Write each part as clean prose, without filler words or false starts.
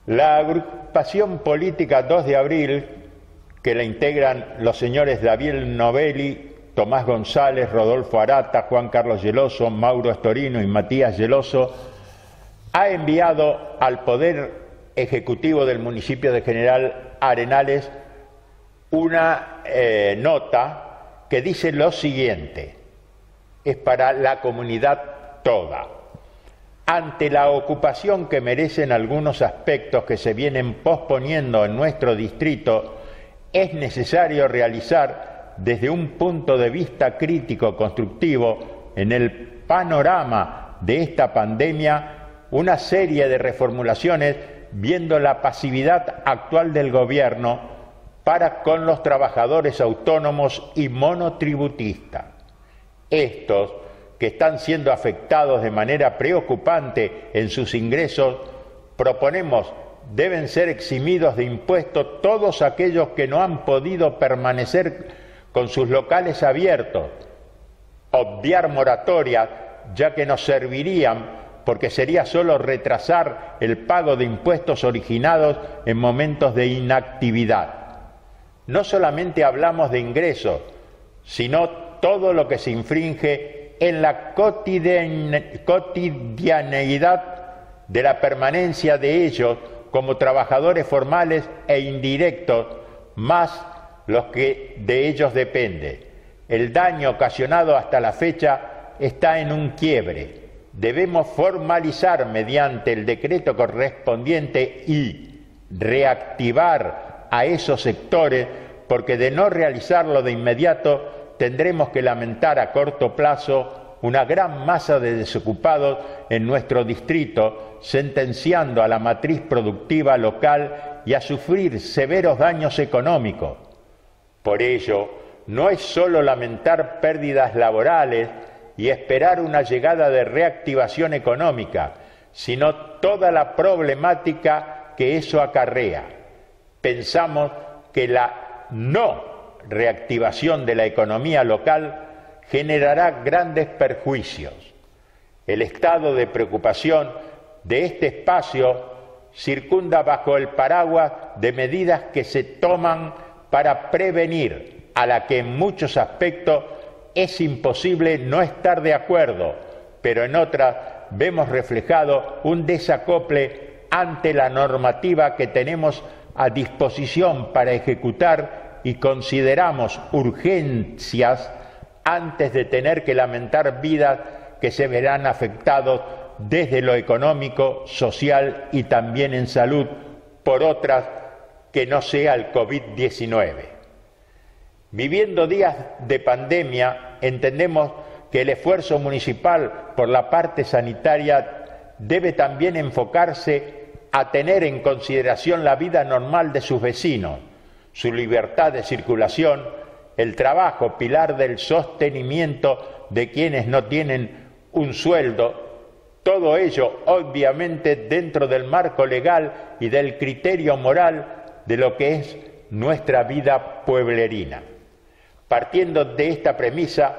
La agrupación política 2 de abril, que la integran los señores David Novelli, Tomás González, Rodolfo Arata, Juan Carlos Geloso, Mauro Estorino y Matías Geloso, ha enviado al Poder Ejecutivo del municipio de General Arenales una nota que dice lo siguiente: es para la comunidad toda. Ante la ocupación que merecen algunos aspectos que se vienen posponiendo en nuestro distrito, es necesario realizar desde un punto de vista crítico constructivo en el panorama de esta pandemia una serie de reformulaciones viendo la pasividad actual del gobierno para con los trabajadores autónomos y monotributistas. Estos, que están siendo afectados de manera preocupante en sus ingresos, proponemos deben ser eximidos de impuestos todos aquellos que no han podido permanecer con sus locales abiertos, obviar moratorias, ya que nos servirían porque sería solo retrasar el pago de impuestos originados en momentos de inactividad. No solamente hablamos de ingresos, sino todo lo que se infringe en la cotidianeidad de la permanencia de ellos como trabajadores formales e indirectos, más los que de ellos depende. El daño ocasionado hasta la fecha está en un quiebre. Debemos formalizar mediante el decreto correspondiente y reactivar a esos sectores, porque de no realizarlo de inmediato tendremos que lamentar a corto plazo una gran masa de desocupados en nuestro distrito, sentenciando a la matriz productiva local y a sufrir severos daños económicos. Por ello, no es solo lamentar pérdidas laborales y esperar una llegada de reactivación económica, sino toda la problemática que eso acarrea. Pensamos que la no reactivación de la economía local generará grandes perjuicios. El estado de preocupación de este espacio circunda bajo el paraguas de medidas que se toman para prevenir, a la que en muchos aspectos es imposible no estar de acuerdo, pero en otras vemos reflejado un desacople ante la normativa que tenemos a disposición para ejecutar y consideramos urgencias antes de tener que lamentar vidas que se verán afectados desde lo económico, social y también en salud por otras que no sea el COVID-19. Viviendo días de pandemia, entendemos que el esfuerzo municipal por la parte sanitaria debe también enfocarse a tener en consideración la vida normal de sus vecinos, su libertad de circulación, el trabajo, pilar del sostenimiento de quienes no tienen un sueldo, todo ello obviamente dentro del marco legal y del criterio moral de lo que es nuestra vida pueblerina. Partiendo de esta premisa,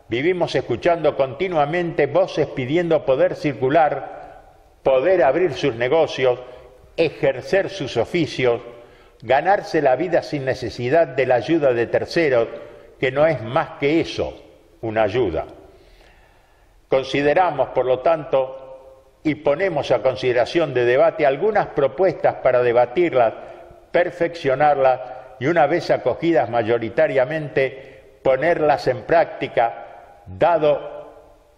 vivimos escuchando continuamente voces pidiendo poder circular, poder abrir sus negocios, ejercer sus oficios, ganarse la vida sin necesidad de la ayuda de terceros, que no es más que eso, una ayuda. Consideramos, por lo tanto, y ponemos a consideración de debate algunas propuestas para debatirlas, perfeccionarlas y una vez acogidas mayoritariamente, ponerlas en práctica, dado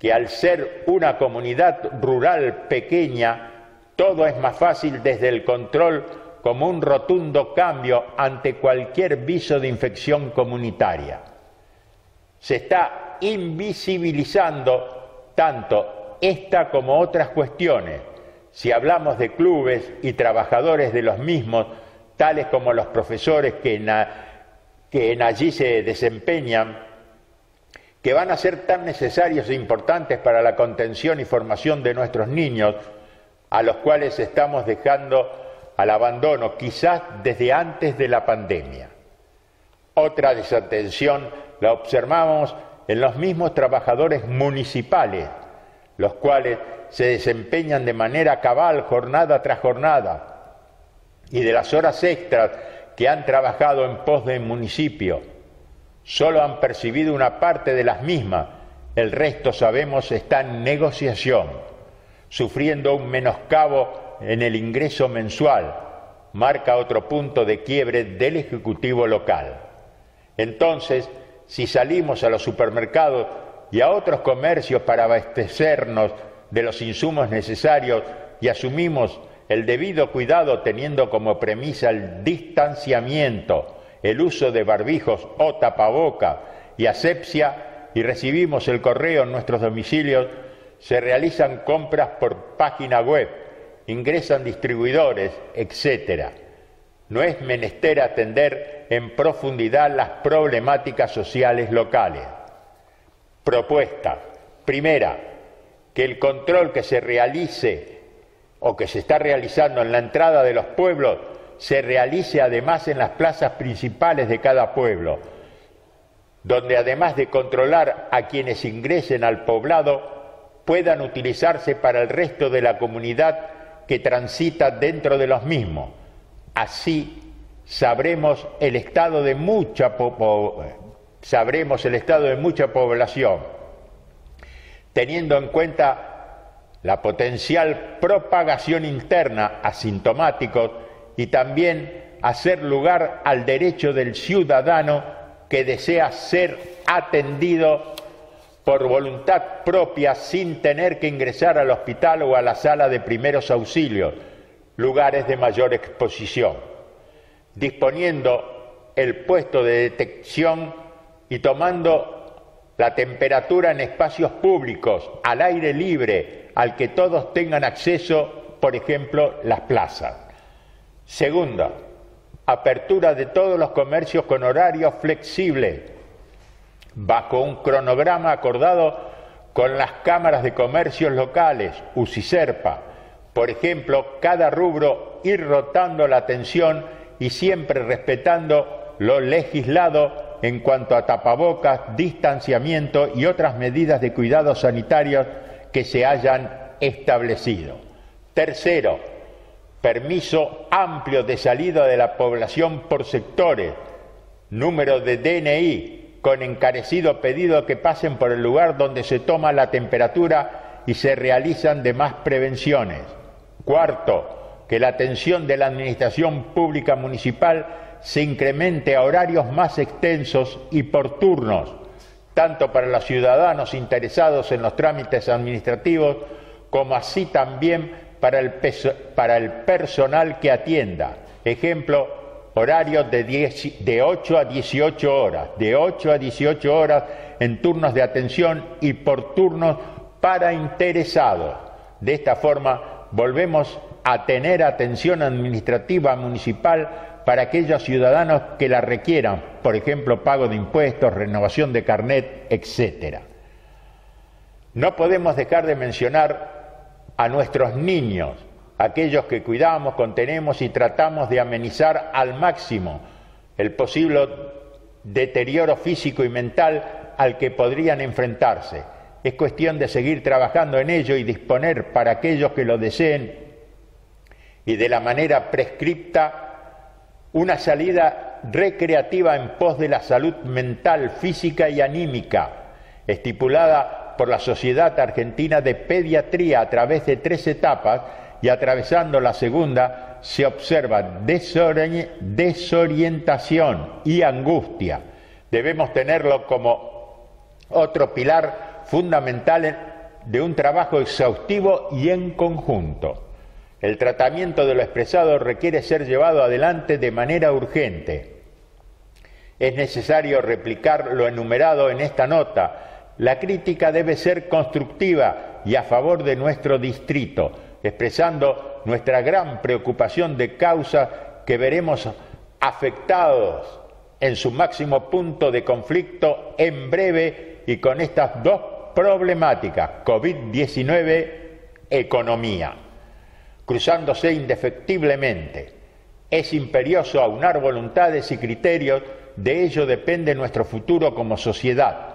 que al ser una comunidad rural pequeña, todo es más fácil desde el control como un rotundo cambio ante cualquier viso de infección comunitaria. Se está invisibilizando tanto esta como otras cuestiones. Si hablamos de clubes y trabajadores de los mismos, tales como los profesores que allí se desempeñan, que van a ser tan necesarios e importantes para la contención y formación de nuestros niños, a los cuales estamos dejando al abandono, quizás desde antes de la pandemia. Otra desatención la observamos en los mismos trabajadores municipales, los cuales se desempeñan de manera cabal jornada tras jornada, y de las horas extras que han trabajado en pos del municipio. Solo han percibido una parte de las mismas, el resto, sabemos, está en negociación, sufriendo un menoscabo en el ingreso mensual, marca otro punto de quiebre del Ejecutivo local. Entonces, si salimos a los supermercados y a otros comercios para abastecernos de los insumos necesarios y asumimos el debido cuidado teniendo como premisa el distanciamiento, el uso de barbijos o tapabocas y asepsia, y recibimos el correo en nuestros domicilios, se realizan compras por página web, ingresan distribuidores, etc. No es menester atender en profundidad las problemáticas sociales locales. Propuesta. Primera, que el control que se realice o que se está realizando en la entrada de los pueblos se realice además en las plazas principales de cada pueblo, donde además de controlar a quienes ingresen al poblado, puedan utilizarse para el resto de la comunidad que transita dentro de los mismos. Así sabremos el estado de mucha población, teniendo en cuenta la potencial propagación interna asintomáticos y también hacer lugar al derecho del ciudadano que desea ser atendido por voluntad propia sin tener que ingresar al hospital o a la sala de primeros auxilios, lugares de mayor exposición, disponiendo el puesto de detección y tomando la temperatura en espacios públicos, al aire libre, al que todos tengan acceso, por ejemplo, las plazas. Segunda, apertura de todos los comercios con horarios flexibles, bajo un cronograma acordado con las cámaras de comercios locales, UCICERPA. Por ejemplo, cada rubro ir rotando la atención y siempre respetando lo legislado en cuanto a tapabocas, distanciamiento y otras medidas de cuidados sanitarios que se hayan establecido. Tercero, permiso amplio de salida de la población por sectores, número de DNI, con encarecido pedido que pasen por el lugar donde se toma la temperatura y se realizan demás prevenciones. Cuarto, que la atención de la Administración Pública Municipal se incremente a horarios más extensos y por turnos, tanto para los ciudadanos interesados en los trámites administrativos, como así también para el personal que atienda. Ejemplo, horarios de 8 a 18 horas, de 8 a 18 horas en turnos de atención y por turnos para interesados. De esta forma, volvemos a tener atención administrativa municipal para aquellos ciudadanos que la requieran, por ejemplo, pago de impuestos, renovación de carnet, etc. No podemos dejar de mencionar a nuestros niños, aquellos que cuidamos, contenemos y tratamos de amenizar al máximo el posible deterioro físico y mental al que podrían enfrentarse. Es cuestión de seguir trabajando en ello y disponer para aquellos que lo deseen y de la manera prescripta una salida recreativa en pos de la salud mental, física y anímica, estipulada por la Sociedad Argentina de Pediatría a través de 3 etapas, y atravesando la segunda se observa desorientación y angustia. Debemos tenerlo como otro pilar fundamental de un trabajo exhaustivo y en conjunto. El tratamiento de lo expresado requiere ser llevado adelante de manera urgente. Es necesario replicar lo enumerado en esta nota. La crítica debe ser constructiva y a favor de nuestro distrito, expresando nuestra gran preocupación de causa que veremos afectados en su máximo punto de conflicto en breve y con estas dos problemáticas, COVID-19, economía, cruzándose indefectiblemente. Es imperioso aunar voluntades y criterios, de ello depende nuestro futuro como sociedad,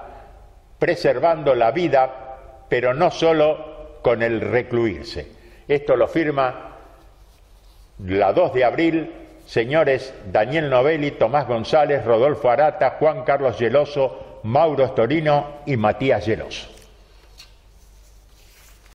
preservando la vida, pero no solo con el recluirse. Esto lo firma La 2 de abril, señores Daniel Novelli, Tomás González, Rodolfo Arata, Juan Carlos Geloso, Mauro Storino y Matías Geloso.